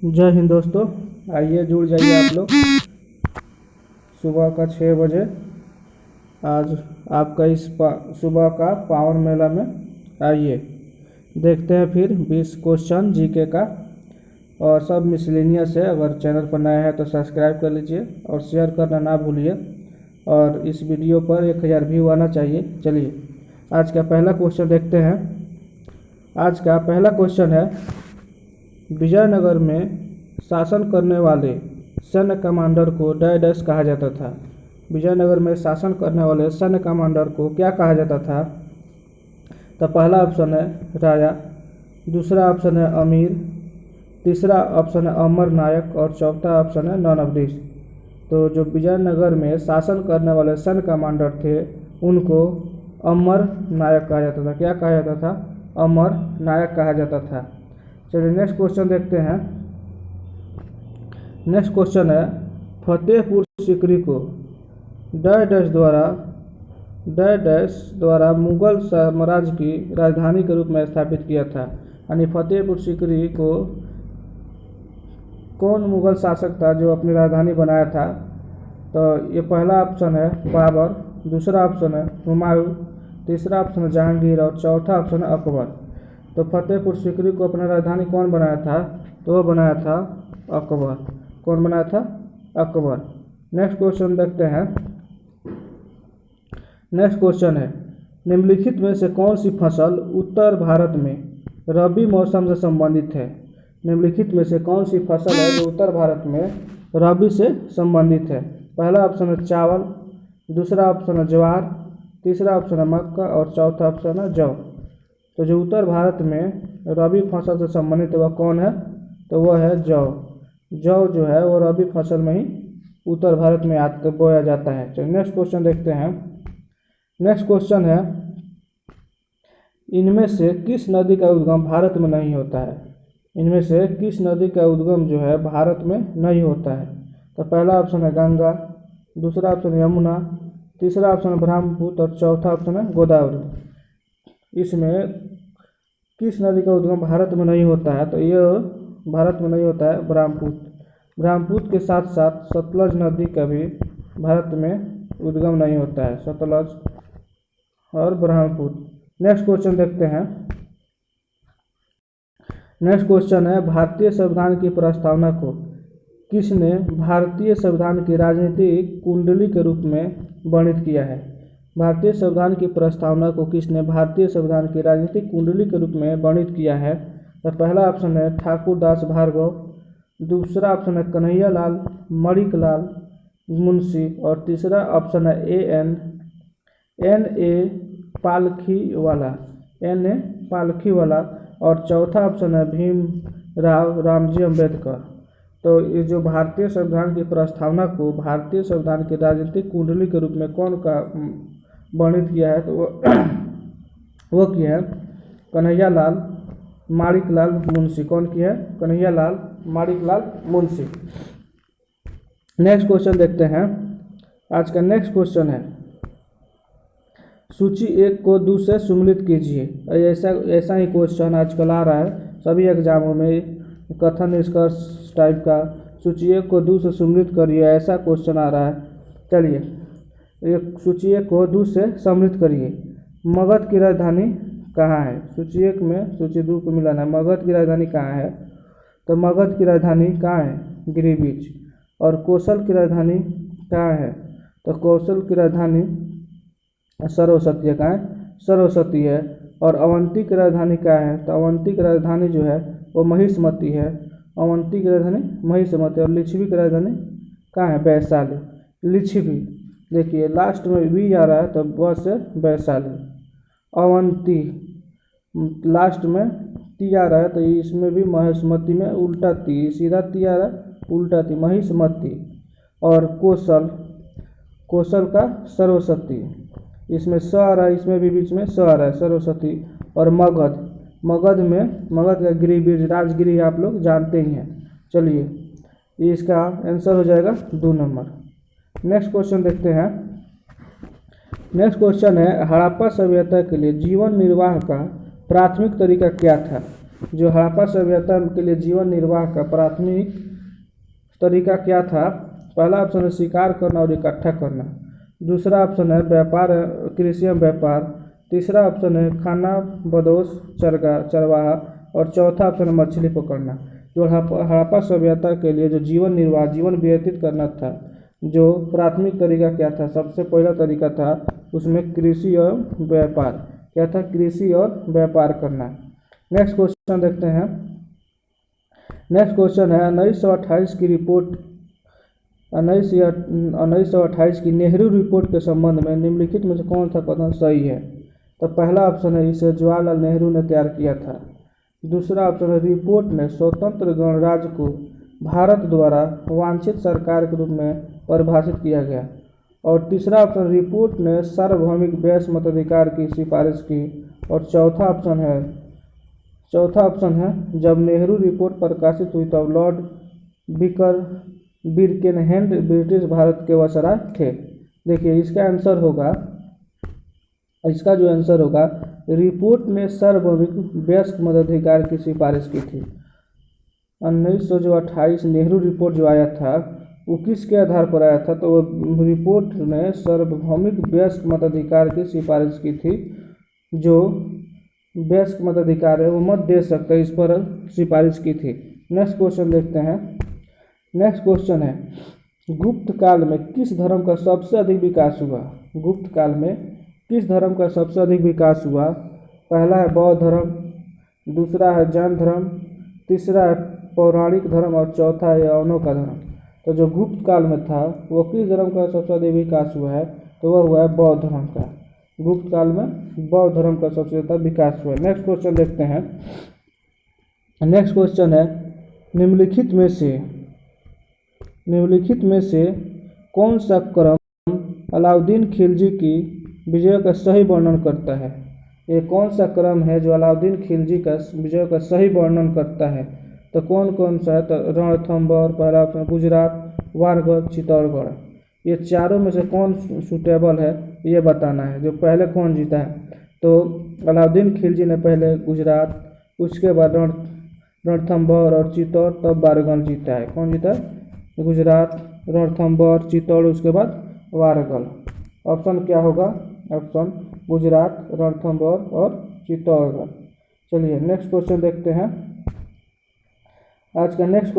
जय हिंद दोस्तों। आइए जुड़ जाइए आप लोग सुबह का 6 बजे। आज आपका इस सुबह का पावन मेला में आइए, देखते हैं फिर 20 क्वेश्चन जीके का और सब मिसलेनियस है। अगर चैनल पर नया है तो सब्सक्राइब कर लीजिए और शेयर करना ना भूलिए और इस वीडियो पर 1000 व्यू आना चाहिए। चलिए आज का पहला क्वेश्चन देखते हैं। आज का पहला क्वेश्चन है, विजयनगर में शासन करने वाले सैन्य कमांडर को डैश डैश कहा जाता था। विजयनगर में शासन करने वाले सैन्य कमांडर को क्या कहा जाता था? तो पहला ऑप्शन है राजा, दूसरा ऑप्शन है अमीर, तीसरा ऑप्शन है अमर नायक और चौथा ऑप्शन है नॉन ऑफ दिस। तो जो विजयनगर में शासन करने वाले सैन्य कमांडर थे उनको अमर नायक कहा जाता था। क्या कहा जाता था? अमर नायक कहा जाता था। चलिए नेक्स्ट क्वेश्चन देखते हैं। नेक्स्ट क्वेश्चन है, फतेहपुर सीकरी को डैश डैश द्वारा मुगल साम्राज्य की राजधानी के रूप में स्थापित किया था। यानी फतेहपुर सीकरी को कौन मुगल शासक था जो अपनी राजधानी बनाया था? तो ये पहला ऑप्शन है बाबर, दूसरा ऑप्शन है हुमायूं, तीसरा ऑप्शन है जहांगीर और चौथा ऑप्शन है अकबर। तो फतेहपुर सीकरी को अपनी राजधानी कौन बनाया था? तो वो बनाया था अकबर। कौन बनाया था? अकबर। नेक्स्ट क्वेश्चन देखते हैं। नेक्स्ट क्वेश्चन है, निम्नलिखित में से कौन सी फसल उत्तर भारत में रबी मौसम से संबंधित है? निम्नलिखित में से कौन सी फसल है जो उत्तर भारत में रबी से संबंधित है? पहला ऑप्शन है चावल, दूसरा ऑप्शन है ज्वार, तीसरा ऑप्शन है मक्का और चौथा ऑप्शन है जौ। तो जो उत्तर भारत में रबी फसल से संबंधित है वह कौन है? तो वह है जौ। जौ जो है वो रबी फसल में ही उत्तर भारत में बोया जाता है। चलिए नेक्स्ट क्वेश्चन देखते हैं। नेक्स्ट क्वेश्चन है, इनमें से किस नदी का उद्गम भारत में नहीं होता है? इनमें से किस नदी का उद्गम जो है भारत में नहीं होता है? तो पहला ऑप्शन है गंगा, दूसरा ऑप्शन है यमुना, तीसरा ऑप्शन है ब्रह्मपुत्र और चौथा ऑप्शन है गोदावरी। इसमें किस नदी का उद्गम भारत में नहीं होता है? तो ये भारत में नहीं होता है ब्रह्मपुत्र। ब्रह्मपुत्र के साथ साथ सतलज नदी का भी भारत में उद्गम नहीं होता है, सतलज और ब्रह्मपुत्र। नेक्स्ट क्वेश्चन देखते हैं। नेक्स्ट क्वेश्चन है, भारतीय संविधान की प्रस्तावना को किसने भारतीय संविधान की राजनीतिक कुंडली के रूप में वर्णित किया है? भारतीय संविधान की प्रस्तावना को किसने भारतीय संविधान की राजनीतिक कुंडली के रूप में वर्णित किया है? तो पहला ऑप्शन है ठाकुर दास भार्गव, दूसरा ऑप्शन है कन्हैया लाल मणिकलाल मुंशी और तीसरा ऑप्शन है एन ए पालखीवाला और चौथा ऑप्शन है भीमराव रामजी अम्बेडकर। तो ये जो भारतीय संविधान की प्रस्तावना को भारतीय संविधान की राजनीतिक कुंडली के रूप में कौन का वर्णित किया है? तो वो किया है कन्हैया लाल माणिकलाल मुंशी। कौन किया है? कन्हैया लाल माणिकलाल मुंशी। नेक्स्ट क्वेश्चन देखते हैं। आज का नेक्स्ट क्वेश्चन है, सूची 1 को 2 से सम्मिलित कीजिए। ऐसा ही क्वेश्चन आजकल आ रहा है सभी एग्जामों में, कथन निष्कर्ष टाइप का। सूची 1 को 2 से सम्मिलित करिए, ऐसा क्वेश्चन आ रहा है। चलिए सूची 1 को 2 से सम्मिलित करिए। मगध की राजधानी कहाँ है? सूची 1 में सूची 2 को मिलाना है। मगध की राजधानी कहाँ है? तो मगध की राजधानी कहाँ है? गिरिबीच। और कौशल की राजधानी कहाँ है? तो कौशल की राजधानी सरस्वती कहाँ है? सरस्वती है। और अवंती की राजधानी कहाँ है? तो अवंती की राजधानी जो है वो महिष्मती है। अवंती की राजधानी महिष्मती। और लिच्छवी की राजधानी कहाँ है? वैशाली। लिच्छवी देखिए लास्ट में वी आ रहा है तो बस है वैशाली। अवंती लास्ट में ती आ रहा है तो इसमें भी महिष्मती में उल्टा ती, सीधा ती आ रहा है उल्टा ती, महिष्मती। और कौशल का सरस्वती, इसमें स आ रहा है, इसमें भी बीच में स आ रहा है सरस्वती। और मगध का गिरिबीज राजगिरी आप लोग जानते ही हैं। चलिए इसका आंसर हो जाएगा 2 नंबर। नेक्स्ट क्वेश्चन देखते हैं। नेक्स्ट क्वेश्चन है, हड़प्पा सभ्यता के लिए जीवन निर्वाह का प्राथमिक तरीका क्या था? जो हड़प्पा सभ्यता के लिए जीवन निर्वाह का प्राथमिक तरीका क्या था? पहला ऑप्शन है शिकार करना और इकट्ठा करना। दूसरा ऑप्शन है व्यापार, कृषि एवं व्यापार। तीसरा ऑप्शन है खाना बदोश चरवाहा। और चौथा ऑप्शन है मछली पकड़ना। जो हड़प्पा सभ्यता के लिए जो जीवन निर्वाह, जीवन व्यतीत करना था, जो प्राथमिक तरीका क्या था? सबसे पहला तरीका था उसमें कृषि और व्यापार। क्या था? कृषि और व्यापार करना। नेक्स्ट क्वेश्चन देखते हैं। नेक्स्ट क्वेश्चन है 1928 की रिपोर्ट, 1928 की नेहरू रिपोर्ट के संबंध में निम्नलिखित में से कौन सा कथन सही है? तो पहला ऑप्शन है इसे जवाहरलाल नेहरू ने तैयार किया था। दूसरा ऑप्शन है रिपोर्ट में स्वतंत्र गणराज्य को भारत द्वारा वांछित सरकार के रूप में परिभाषित किया गया। और तीसरा ऑप्शन रिपोर्ट ने सार्वभौमिक वैश्य मताधिकार की सिफारिश की। और चौथा ऑप्शन है जब नेहरू रिपोर्ट प्रकाशित हुई तब लॉर्ड बिरकेनहेड ब्रिटिश भारत के वसराय थे। देखिए इसका जो आंसर होगा रिपोर्ट ने सार्वभौमिक वयस्क मताधिकार की सिफारिश की थी। 1928 नेहरू रिपोर्ट जो आया था वो किसके आधार पर आया था? तो वो रिपोर्ट ने सार्वभौमिक वयस्क मताधिकार की सिफारिश की थी। जो वयस्क मताधिकार है वो मत दे सकते, इस पर सिफारिश की थी। नेक्स्ट क्वेश्चन देखते हैं। नेक्स्ट क्वेश्चन है गुप्त काल में किस धर्म का सबसे अधिक विकास हुआ? गुप्त काल में किस धर्म का सबसे अधिक विकास हुआ? पहला है बौद्ध धर्म, दूसरा है जैन धर्म, तीसरा है पौराणिक धर्म और चौथा है यवनों का धर्म। तो जो गुप्त काल में था वो किस धर्म का सबसे अधिक विकास हुआ है? तो वह हुआ है बौद्ध धर्म का। गुप्त काल में बौद्ध धर्म का सबसे ज़्यादा विकास हुआ है। नेक्स्ट क्वेश्चन देखते हैं। नेक्स्ट क्वेश्चन है निम्नलिखित में से कौन सा क्रम अलाउद्दीन खिलजी की विजय का सही वर्णन करता है? ये कौन सा क्रम है जो अलाउद्दीन खिलजी का विजय का सही वर्णन करता है? तो कौन सा है? तो रणथंभौर, पहला ऑप्शन गुजरात, वारगढ़, चित्तौड़गढ़। ये चारों में से कौन सूटेबल है ये बताना है। जो पहले कौन जीता है? तो अलाउद्दीन खिलजी ने पहले गुजरात, उसके बाद रणथंभौर और चित्तौड़, तब वारगढ़ जीता है। कौन जीता है? गुजरात, रणथंभौर, चित्तौड़, उसके बाद वारगढ़। ऑप्शन क्या होगा? ऑप्शन गुजरात, रणथंभौर और चित्तौड़गढ़। चलिए नेक्स्ट क्वेश्चन देखते हैं। आज का नेक्स्ट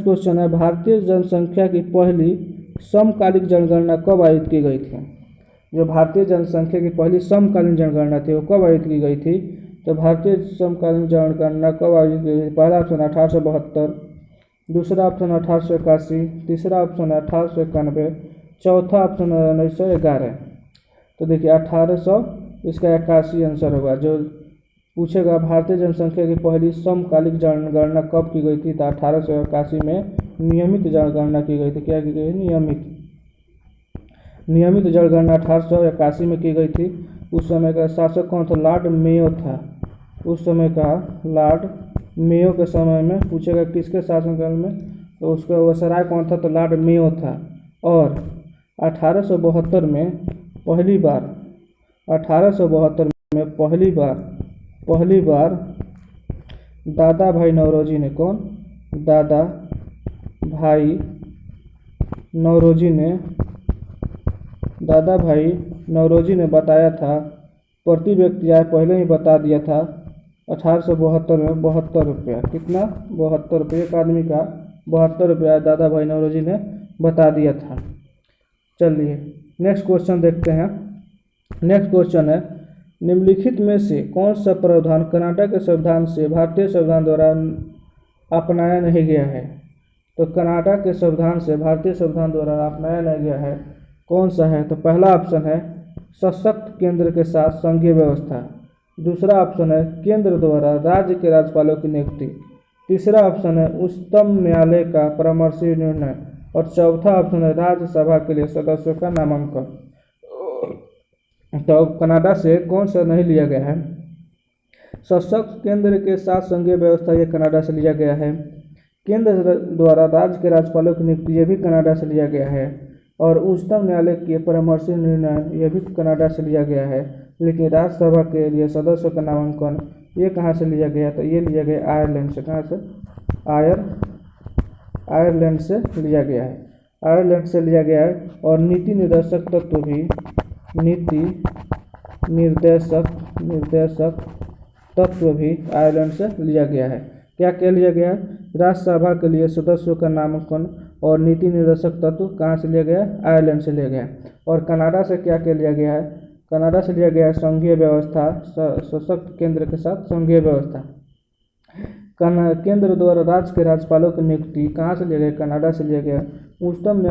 क्वेश्चन है भारतीय जनसंख्या की पहली समकालिक जनगणना कब आयोजित की गई थी? जो भारतीय जनसंख्या की पहली समकालीन जनगणना थी वो कब आयोजित की गई थी? तो भारतीय समकालीन जनगणना कब आयोजित की गई? पहला ऑप्शन 1872, दूसरा ऑप्शन 1881, तीसरा ऑप्शन 1891, चौथा ऑप्शन 1911। तो देखिए 1800 इसका 81 आंसर होगा। जो पूछेगा भारतीय जनसंख्या की पहली समकालिक जनगणना कब की गई थी? तो 1881 में नियमित जनगणना की गई थी। क्या की गई? नियमित जनगणना 1881 में की गई थी। उस समय का शासक कौन था? लॉर्ड मेयो था। उस समय का लॉर्ड मेयो के समय में पूछेगा किसके शासनकाल में, तो उसका वसराय कौन था? तो लॉर्ड मेयो था। और 1872 में पहली बार दादा भाई नौरोजी ने, कौन? दादा भाई नौरोजी ने बताया था, प्रति व्यक्ति आय पहले ही बता दिया था 1872 में 72 रुपया। कितना? 72 रुपये। एक आदमी का 72 रुपया दादा भाई नौरोजी ने बता दिया था। चलिए नेक्स्ट क्वेश्चन देखते हैं। नेक्स्ट क्वेश्चन है निम्नलिखित में से कौन सा प्रावधान कनाडा के संविधान से भारतीय संविधान द्वारा अपनाया नहीं गया है? तो कनाडा के संविधान से भारतीय संविधान द्वारा अपनाया नहीं गया है, कौन सा है? तो पहला ऑप्शन है सशक्त केंद्र के साथ संघीय व्यवस्था, दूसरा ऑप्शन है केंद्र द्वारा राज्य के राज्यपालों की नियुक्ति, तीसरा ऑप्शन है उच्चतम न्यायालय का परामर्शी निर्णय और चौथा ऑप्शन है राज्यसभा के लिए सदस्यों का नामांकन। तो कनाडा से कौन सा नहीं लिया गया है? सशक्त केंद्र के साथ संघीय व्यवस्था ये कनाडा से लिया गया है, केंद्र द्वारा राज्य के राज्यपालों की नियुक्ति ये भी कनाडा से लिया गया है, और उच्चतम न्यायालय के परामर्शी निर्णय यह भी कनाडा से लिया गया है। लेकिन राज्यसभा के लिए सदस्यों का नामांकन ये कहाँ से लिया गया, तो ये लिया गया आयरलैंड से। कहाँ से? आयरलैंड से लिया गया है, आयरलैंड से लिया गया है। और नीति निर्देशक तत्व भी, नीति निर्देशक तत्व भी आयरलैंड से लिया गया है। क्या क्या लिया गया है? राज्यसभा के लिए सदस्यों का नामांकन और नीति निर्देशक तत्व कहाँ से लिया गया है? आयरलैंड से लिया गया है। और कनाडा से क्या क्या लिया गया है? कनाडा से लिया गया है संघीय व्यवस्था, सशक्त केंद्र के साथ संघीय व्यवस्था। केंद्र द्वारा राज्य के राज्यपालों की नियुक्ति कहाँ से लिया गया? कनाडा से लिया गया। उच्चतम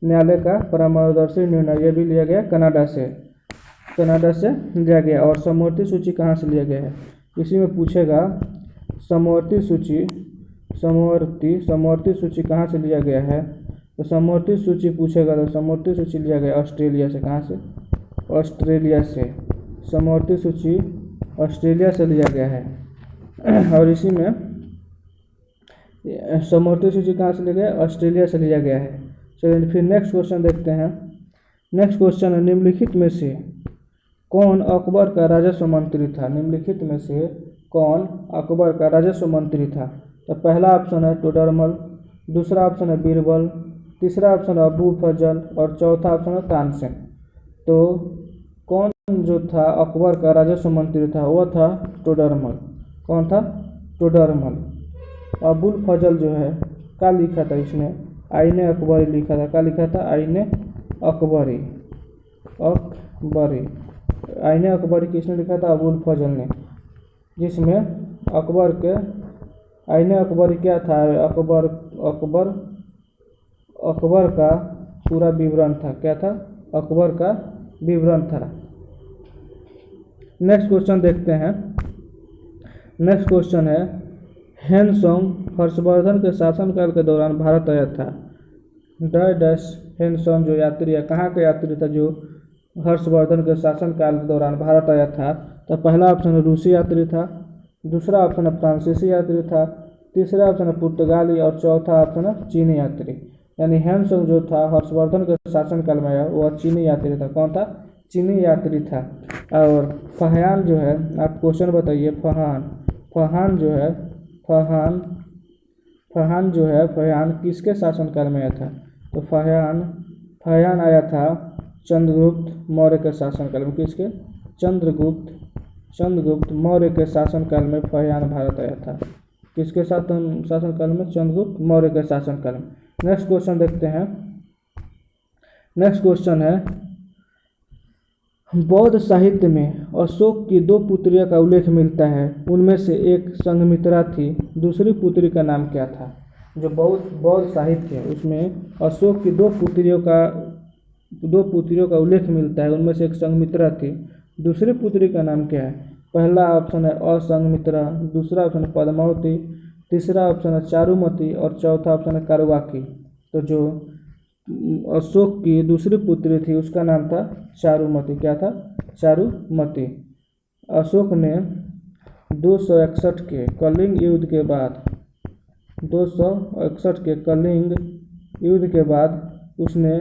न्यायालय का परामर्शी निर्णय ये भी लिया गया कनाडा से लिया गया। और समवर्ती सूची कहाँ से लिया गया है? इसी में पूछेगा समवर्ती सूची कहाँ से लिया गया है? तो समवर्ती सूची पूछेगा तो समवर्ती सूची लिया गया ऑस्ट्रेलिया से। कहाँ से? ऑस्ट्रेलिया से। समवर्ती सूची ऑस्ट्रेलिया से लिया गया है। और इसी में समवर्ती सूची कहाँ से लिया गया? ऑस्ट्रेलिया से लिया गया है। चलिए फिर नेक्स्ट क्वेश्चन देखते हैं। नेक्स्ट क्वेश्चन है, निम्नलिखित में से कौन अकबर का राजस्व मंत्री था? निम्नलिखित में से कौन अकबर का राजस्व मंत्री था? तो पहला ऑप्शन है टोडरमल, दूसरा ऑप्शन है बीरबल, तीसरा ऑप्शन है अबू फजल और चौथा ऑप्शन है तानसेन। तो कौन जो था अकबर का राजस्व मंत्री था वह था टोडरमल। कौन था? टोडरमल। अबुल फजल जो है क्या लिखा था इसने? आईने अकबरी लिखा था। क्या लिखा था? आईने अकबरी। आईने अकबरी किसने लिखा था? अबुल फजल ने, जिसमें अकबर के आईने अकबरी क्या था? अकबर का पूरा विवरण था। क्या था? अकबर का विवरण था। नेक्स्ट क्वेश्चन देखते हैं। नेक्स्ट क्वेश्चन है, हेनसोंग हर्षवर्धन के शासनकाल के दौरान भारत आया था। हेनसोंग जो यात्री है, कहाँ का यात्री था जो हर्षवर्धन के शासनकाल के दौरान भारत आया था? तो पहला ऑप्शन रूसी यात्री था, दूसरा ऑप्शन है फ्रांसीसी यात्री था, तीसरा ऑप्शन है पुर्तगाली और चौथा ऑप्शन है चीनी यात्री। यानी हेनसोंग जो था हर्षवर्धन के शासनकाल में आया वह चीनी यात्री था। कौन था? चीनी यात्री था। और फहान जो है, आप क्वेश्चन बताइए। फहान किसके शासनकाल में आया था? तो फहान आया था चंद्रगुप्त मौर्य के शासनकाल में। किसके? चंद्रगुप्त मौर्य के शासनकाल में फहान भारत आया था। किसके शासनकाल में? चंद्रगुप्त मौर्य के शासनकाल में। नेक्स्ट क्वेश्चन देखते हैं। नेक्स्ट क्वेश्चन है, बौद्ध साहित्य में अशोक की दो पुत्रियों का उल्लेख मिलता है, उनमें से एक संघमित्रा थी, दूसरी पुत्री का नाम क्या था? जो बौद्ध साहित्य है उसमें अशोक की दो पुत्रियों का उल्लेख मिलता है, उनमें से एक संघमित्रा थी, दूसरी पुत्री का नाम क्या है? पहला ऑप्शन है असंघमित्रा, दूसरा ऑप्शन है पद्मावती, तीसरा ऑप्शन है चारुमती और चौथा ऑप्शन है कारवाकी। तो जो अशोक की दूसरी पुत्री थी उसका नाम था चारुमती। क्या था? चारुमती। अशोक ने 261 के कलिंग युद्ध के बाद उसने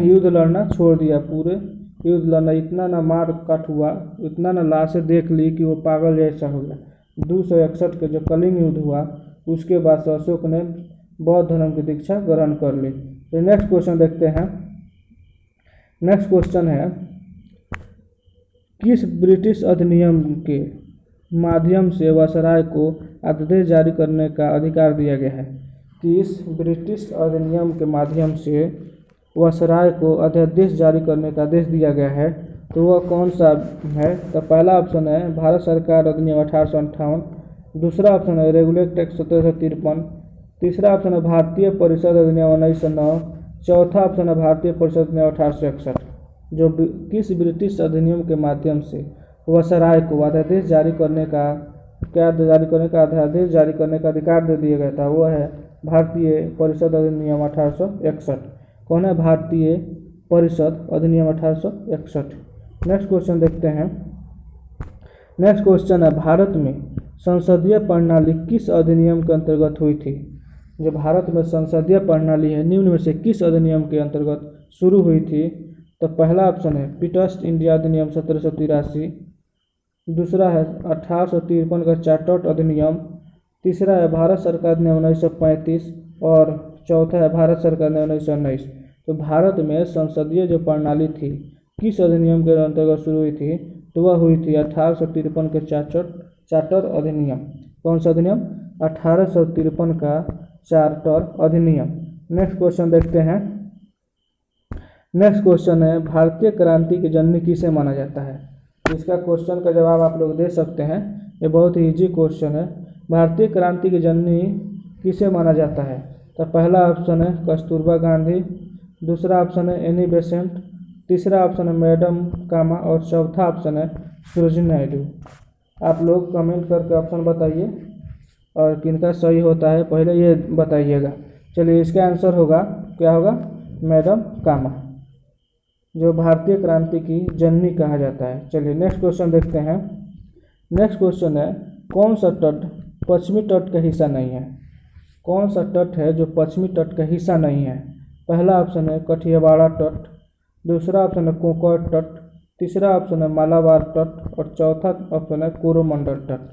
युद्ध लड़ना छोड़ दिया। पूरे युद्ध लड़ना, इतना ना मार काट हुआ, इतना ना लाशें देख ली कि वो पागल जैसा हो गया। 261 के जो कलिंग युद्ध हुआ उसके बाद से अशोक ने बौद्ध धर्म की दीक्षा ग्रहण कर ली। तो नेक्स्ट क्वेश्चन देखते हैं। नेक्स्ट क्वेश्चन है, किस ब्रिटिश अधिनियम के माध्यम से वायसराय को अध्यादेश जारी करने का अधिकार दिया गया है? किस ब्रिटिश अधिनियम के माध्यम से वायसराय को अध्यादेश जारी करने का आदेश दिया गया है? तो वह कौन सा है? तो पहला ऑप्शन है भारत सरकार अधिनियम 1858, दूसरा ऑप्शन है रेगुलेट एक्ट 1753, तीसरा ऑप्शन है भारतीय परिषद अधिनियम 1909, चौथा ऑप्शन है भारतीय परिषद अधिनियम 1861। जो किस ब्रिटिश अधिनियम के माध्यम से वायसराय को अध्यादेश जारी करने का अधिकार दे दिया गया था वह है भारतीय परिषद अधिनियम 1861। कौन है? भारतीय परिषद अधिनियम 1861। नेक्स्ट क्वेश्चन देखते हैं। नेक्स्ट क्वेश्चन है, भारत में संसदीय प्रणाली किस अधिनियम के अंतर्गत हुई थी? जो भारत में संसदीय प्रणाली है निम्न में से किस अधिनियम के अंतर्गत शुरू हुई थी? तो पहला ऑप्शन है पिटस्ट इंडिया अधिनियम 1783, दूसरा है 1853 का चार्टर्ड अधिनियम, तीसरा है भारत सरकार ने 1935 और चौथा है भारत सरकार ने 1919। तो भारत में संसदीय जो प्रणाली थी किस अधिनियम के अंतर्गत शुरू हुई थी, तो वह हुई थी 1853 के चार्टर अधिनियम। कौन सा अधिनियम? 1853 का चार्टर अधिनियम। नेक्स्ट क्वेश्चन देखते हैं। नेक्स्ट क्वेश्चन है भारतीय क्रांति की जननी किसे माना जाता है। इसका क्वेश्चन का जवाब आप लोग दे सकते हैं, ये बहुत ही ईजी क्वेश्चन है। भारतीय क्रांति की जननी किसे माना जाता है, तो पहला ऑप्शन है कस्तूरबा गांधी, दूसरा ऑप्शन है एनी बेसेंट, तीसरा ऑप्शन है मैडम कामा और चौथा ऑप्शन है सरोजिनी नायडू। आप लोग कमेंट करके ऑप्शन बताइए और किनका सही होता है पहले ये बताइएगा। चलिए इसका आंसर होगा, क्या होगा? मैडम कामा, जो भारतीय क्रांति की जननी कहा जाता है। चलिए नेक्स्ट क्वेश्चन देखते हैं। नेक्स्ट क्वेश्चन है कौन सा तट पश्चिमी तट का हिस्सा नहीं है। कौन सा तट है जो पश्चिमी तट का हिस्सा नहीं है? पहला ऑप्शन है कठियावाड़ा तट, दूसरा ऑप्शन है कोंकण तट, तीसरा ऑप्शन है मालाबार तट और चौथा ऑप्शन है कोरोमंडल तट।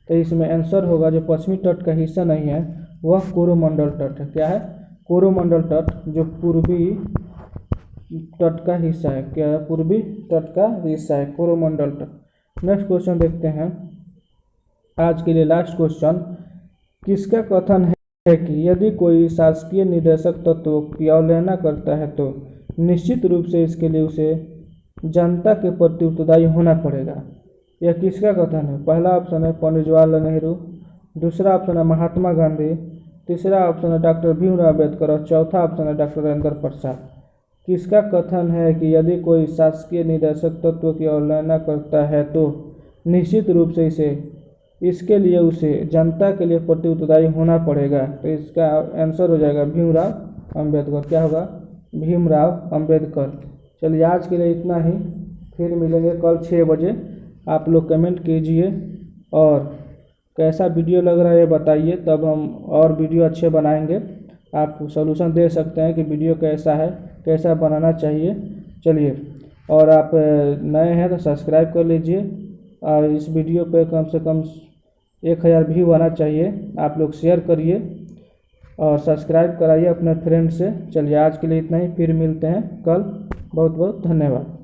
तो इसमें आंसर होगा जो पश्चिमी तट का हिस्सा नहीं है वह कोरोमंडल तट है। क्या है? कोरोमंडल तट, जो पूर्वी तट का हिस्सा है। क्या है? पूर्वी तट का हिस्सा है कोरोमंडल तट। नेक्स्ट क्वेश्चन देखते हैं। आज के लिए लास्ट क्वेश्चन, किसका कथन है कि यदि कोई शासकीय निदेशक तत्व की अवहेलना करता है तो निश्चित रूप से इसके लिए उसे जनता के प्रति उत्तरदायी होना पड़ेगा। यह किसका कथन है? पहला ऑप्शन है पंडित जवाहरलाल नेहरू, दूसरा ऑप्शन है महात्मा गांधी, तीसरा ऑप्शन है डॉक्टर भीमराव अम्बेडकर और चौथा ऑप्शन है डॉक्टर राजेंद्र प्रसाद। किसका कथन है कि यदि कोई शासकीय निदेशक तत्व की अवहेलना करता है तो निश्चित रूप से इसके लिए उसे जनता के लिए प्रति उत्तरदायी होना पड़ेगा? तो इसका आंसर हो जाएगा भीमराव अम्बेडकर। क्या होगा? भीमराव अम्बेडकर। चलिए आज के लिए इतना ही, फिर मिलेंगे कल 6 बजे। आप लोग कमेंट कीजिए और कैसा वीडियो लग रहा है ये बताइए, तब हम और वीडियो अच्छे बनाएंगे। आप सॉल्यूशन दे सकते हैं कि वीडियो कैसा है, कैसा बनाना चाहिए। चलिए, और आप नए हैं तो सब्सक्राइब कर लीजिए और इस वीडियो पे कम से कम 1000 व्यू आना चाहिए। आप लोग शेयर करिए और सब्सक्राइब कराइए अपने फ्रेंड से। चलिए आज के लिए इतना ही, फिर मिलते हैं कल। बहुत बहुत धन्यवाद।